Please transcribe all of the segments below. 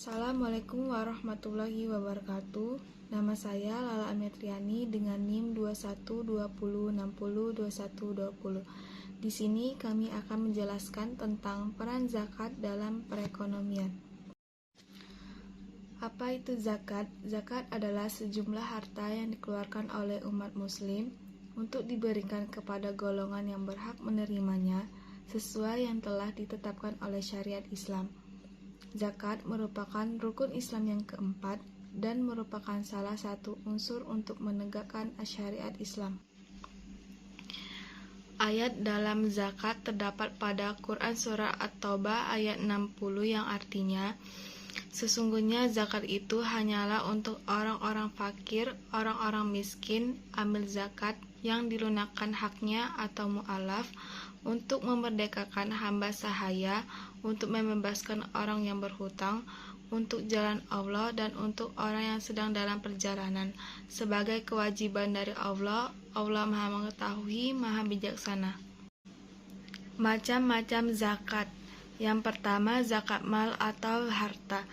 Assalamualaikum warahmatullahi wabarakatuh. Nama saya Lala Ametriani dengan NIM 2120602120. Di sini kami akan menjelaskan tentang peran zakat dalam perekonomian. Apa itu zakat? Zakat adalah sejumlah harta yang dikeluarkan oleh umat muslim untuk diberikan kepada golongan yang berhak menerimanya sesuai yang telah ditetapkan oleh syariat Islam. Zakat merupakan rukun Islam yang keempat dan merupakan salah satu unsur untuk menegakkan syariat Islam. Ayat dalam zakat terdapat pada Quran Surah At-Taubah ayat 60 yang artinya, sesungguhnya zakat itu hanyalah untuk orang-orang fakir, orang-orang miskin, amil zakat yang dilunakkan haknya atau mu'alaf, untuk memerdekakan hamba sahaya, untuk membebaskan orang yang berhutang, untuk jalan Allah, dan untuk orang yang sedang dalam perjalanan, sebagai kewajiban dari Allah. Allah Maha Mengetahui, Maha Bijaksana. Macam-macam zakat. Yang pertama, zakat mal atau harta.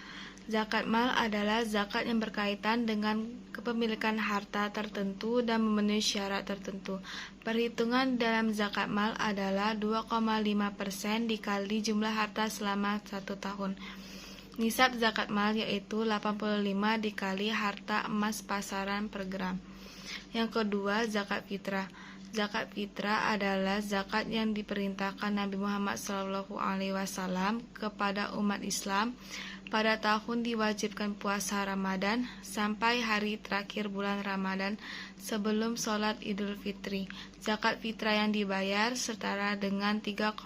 Zakat mal adalah zakat yang berkaitan dengan kepemilikan harta tertentu dan memenuhi syarat tertentu. Perhitungan dalam zakat mal adalah 2,5% dikali jumlah harta selama 1 tahun. Nisab zakat mal yaitu 85 dikali harta emas pasaran per gram. Yang kedua, zakat fitrah. Zakat fitrah adalah zakat yang diperintahkan Nabi Muhammad SAW kepada umat Islam pada tahun diwajibkan puasa Ramadan sampai hari terakhir bulan Ramadan sebelum sholat Idul Fitri. Zakat fitrah yang dibayar setara dengan 3,5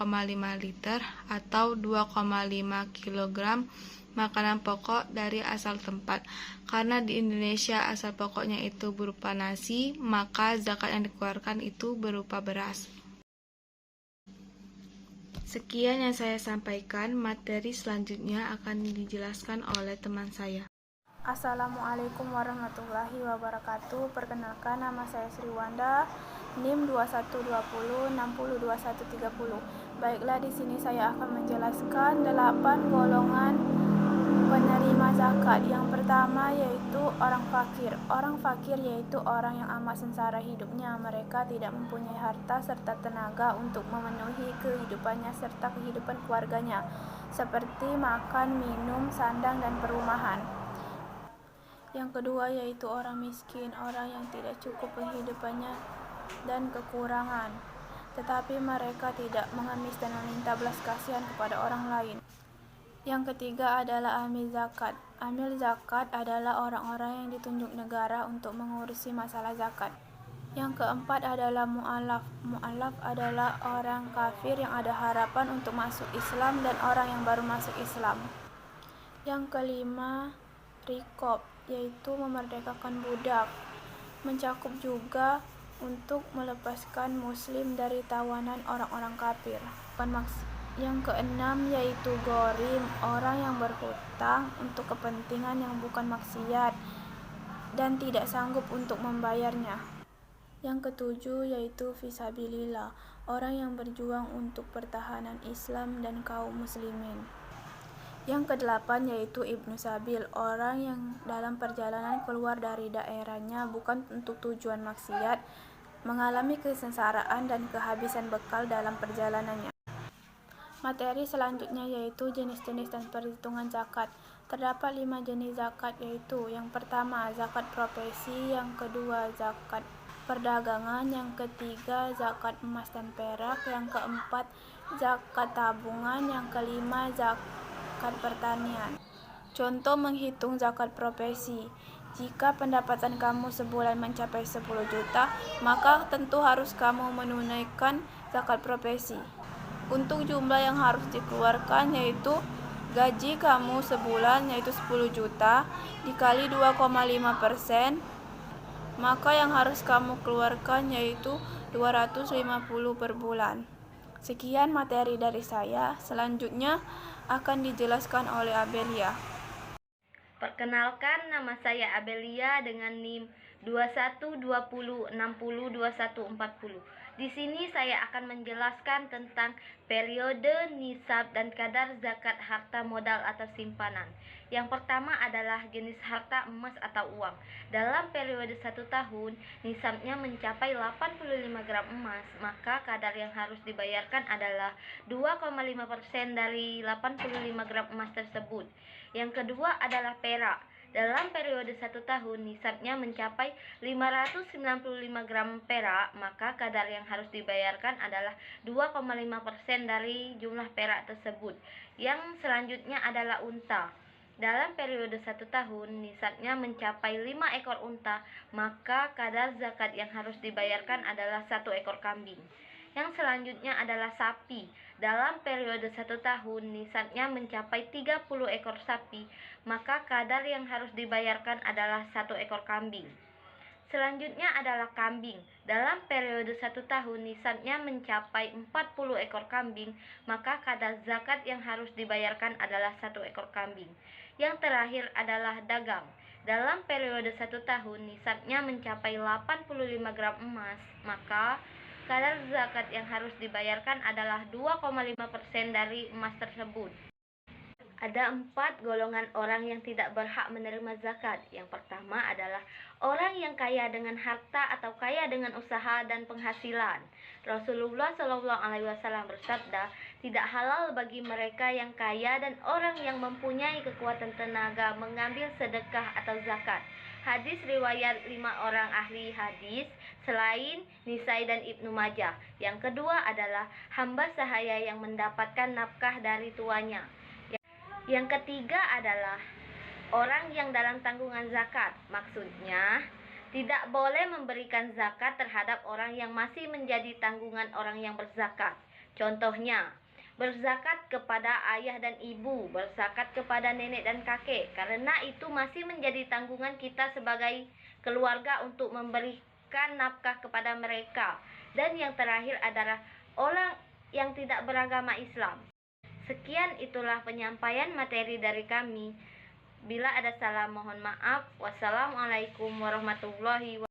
liter atau 2,5 kilogram makanan pokok dari asal tempat. Karena di Indonesia asal pokoknya itu berupa nasi, maka zakat yang dikeluarkan itu berupa beras. Sekian yang saya sampaikan, materi selanjutnya akan dijelaskan oleh teman saya. Assalamualaikum warahmatullahi wabarakatuh. Perkenalkan, nama saya Sriwanda, NIM 2120602130. Baiklah, di sini saya akan menjelaskan 8 golongan penerima zakat. Yang pertama yaitu orang fakir. Orang fakir yaitu orang yang amat sengsara hidupnya. Mereka tidak mempunyai harta serta tenaga untuk memenuhi kehidupannya serta kehidupan keluarganya, seperti makan, minum, sandang, dan perumahan. Yang kedua yaitu orang miskin, orang yang tidak cukup penghidupannya dan kekurangan, tetapi mereka tidak mengemis dan meminta belas kasihan kepada orang lain. Yang ketiga adalah amil zakat. Amil zakat adalah orang-orang yang ditunjuk negara untuk mengurusi masalah zakat. Yang keempat adalah mu'alaf. Mu'alaf adalah orang kafir yang ada harapan untuk masuk Islam dan orang yang baru masuk Islam. Yang kelima, riqab, yaitu memerdekakan budak. Mencakup juga untuk melepaskan muslim dari tawanan orang-orang kafir. Yang keenam yaitu ghorim, orang yang berhutang untuk kepentingan yang bukan maksiat dan tidak sanggup untuk membayarnya. Yang ketujuh yaitu fisabilillah, orang yang berjuang untuk pertahanan Islam dan kaum muslimin. Yang kedelapan yaitu ibnu sabil, orang yang dalam perjalanan keluar dari daerahnya bukan untuk tujuan maksiat, mengalami kesengsaraan dan kehabisan bekal dalam perjalanannya. Materi selanjutnya yaitu jenis-jenis dan perhitungan zakat. Terdapat 5 jenis zakat, yaitu yang pertama zakat profesi, yang kedua zakat perdagangan, yang ketiga zakat emas dan perak, yang keempat zakat tabungan, yang kelima zakat pertanian. Contoh menghitung zakat profesi. Jika pendapatan kamu sebulan mencapai 10 juta, maka tentu harus kamu menunaikan zakat profesi. Untuk jumlah yang harus dikeluarkan yaitu gaji kamu sebulan yaitu 10 juta dikali 2,5%, maka yang harus kamu keluarkan yaitu 250 per bulan. Sekian materi dari saya. Selanjutnya akan dijelaskan oleh Abelia. Perkenalkan, nama saya Abelia dengan NIM 2120602140. Di sini saya akan menjelaskan tentang periode, nisab, dan kadar zakat harta modal atau simpanan. Yang pertama adalah jenis harta emas atau uang. Dalam periode 1 tahun, nisabnya mencapai 85 gram emas, maka kadar yang harus dibayarkan adalah 2,5% dari 85 gram emas tersebut. Yang kedua adalah perak. Dalam periode 1 tahun, nisabnya mencapai 595 gram perak, maka kadar yang harus dibayarkan adalah 2,5% dari jumlah perak tersebut. Yang selanjutnya adalah unta. Dalam periode 1 tahun, nisabnya mencapai 5 ekor unta, maka kadar zakat yang harus dibayarkan adalah 1 ekor kambing. Yang selanjutnya adalah sapi. Dalam periode 1 tahun, nisabnya mencapai 30 ekor sapi, maka kadar yang harus dibayarkan adalah 1 ekor kambing. Selanjutnya adalah kambing. Dalam periode 1 tahun, nisabnya mencapai 40 ekor kambing, maka kadar zakat yang harus dibayarkan adalah 1 ekor kambing. Yang terakhir adalah dagang. Dalam periode 1 tahun, nisabnya mencapai 85 gram emas, maka kadar zakat yang harus dibayarkan adalah 2,5% dari emas tersebut. Ada 4 golongan orang yang tidak berhak menerima zakat. Yang pertama adalah orang yang kaya dengan harta atau kaya dengan usaha dan penghasilan. Rasulullah SAW bersabda, tidak halal bagi mereka yang kaya dan orang yang mempunyai kekuatan tenaga mengambil sedekah atau zakat. Hadis riwayat 5 orang ahli hadis selain Nisai dan Ibnu Majah. Yang kedua adalah hamba sahaya yang mendapatkan nafkah dari tuannya. Yang ketiga adalah orang yang dalam tanggungan zakat. Maksudnya, tidak boleh memberikan zakat terhadap orang yang masih menjadi tanggungan orang yang berzakat. Contohnya, berzakat kepada ayah dan ibu, berzakat kepada nenek dan kakek, karena itu masih menjadi tanggungan kita sebagai keluarga untuk memberikan nafkah kepada mereka. Dan yang terakhir adalah orang yang tidak beragama Islam. Sekian itulah penyampaian materi dari kami. Bila ada salah mohon maaf. Wassalamualaikum warahmatullahi wabarakatuh.